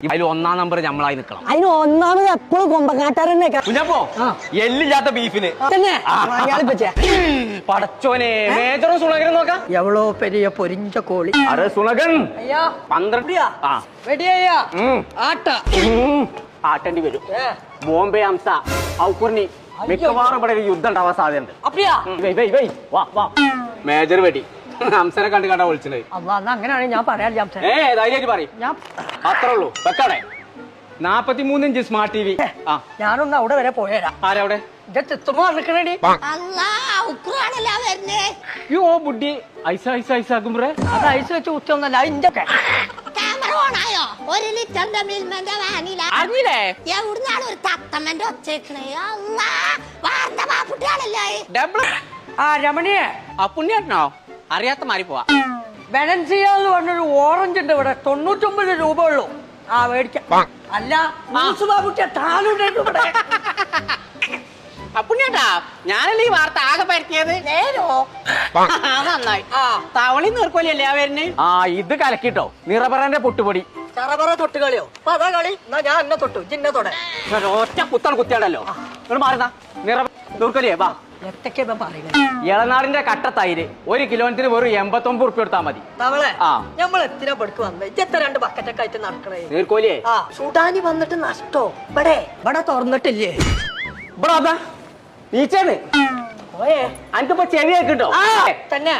അതിൽ ഒന്നാം നമ്പർ നമ്മളായി നിൽക്കണം. അതിന് ഒന്നാമത് എപ്പോഴും കൊമ്പക്കാട്ടാരനെ കുഞ്ഞപ്പോ എല്ലില്ലാത്ത ബീഫിന് പടച്ചോനെ മേജറും സുണകനും നോക്കാം. എവളോ പെരിയ പൊരിഞ്ച കോളി അതെ സുണകൻ 12 ആട്ടേണ്ടി വരും. ബോംബെ ഹംസ ഔക്കുർണി മിക്കവാറും ഇവിടെ ഒരു യുദ്ധം ഉണ്ടാവാൻ സാധ്യതയുണ്ട്. മേജർ വെടി ഹംസനെ കണ്ടു കണ്ടാ വിളിച്ചത്. അങ്ങനെയാണ് ഞാൻ പറയാം. ധൈര്യമായിട്ട് പറയും. അത്രേ ഉള്ളൂ. വെക്കാടെ 43 ഇഞ്ച് സ്മാർട്ട് ടി വി. ഞാനൊന്ന് അവിടെ വരെ പോയേരാ. ആരവിടെ ബുഡി ഐസ ഐസ ഐസ ആക്കുമ്പോ അത് ഐസ് വെച്ച് കുത്തിയൊന്നല്ല അതിന്റെ രമണിയെ പുണ്യാട്ടനോ അറിയാത്ത മാറി പോവാ. വെനൻസിയ എന്ന് പറഞ്ഞൊരു ഓറഞ്ച് ഉണ്ട് ഇവിടെ 99 രൂപ ഉള്ളൂ. മേടിക്കാം. അല്ല അപ്പുണ്ണിയേട്ടാ ഞാനല്ലേ ഈ വാർത്ത ആകെ പരത്തിയത്. നന്നായി. തവളി നീർക്കോലിയല്ലേ ആ വരുന്നേ. ഇത് കലക്കിട്ടോ നിറപറന്റെ പൊട്ടുപൊടി. ചറപറ തൊട്ട് കളിയോ അതാ കളി. ഞാൻ എന്നെ തൊട്ടു ജിന്ന തൊടെ ഒറ്റ കുത്താണ് കുത്തിയാടല്ലോ. നിങ്ങൾ മാറുന്ന നിറ നീർക്കോലിയേ വാ. ഇളനാടിന്റെ കട്ട തൈര് 1 കിലോത്തിന് വെറും 89 ഉറുപ്പ്യ കൊടുത്താൽ മതി. നമ്മൾ എത്ര പെടുക്ക് വന്നത് ഇത്ര 2 ബക്കറ്റൊക്കെ ആയിട്ട് നടക്കണേ. നീർക്കോലിയേ സുഡാനി വന്നിട്ട് നഷ്ടോ ഇവിടെ തുറന്നിട്ടില്ലേ. നീച്ചേന്ന് എനിക്കിപ്പോ ചെവിയൊക്കെ കിട്ടോ തന്നെ.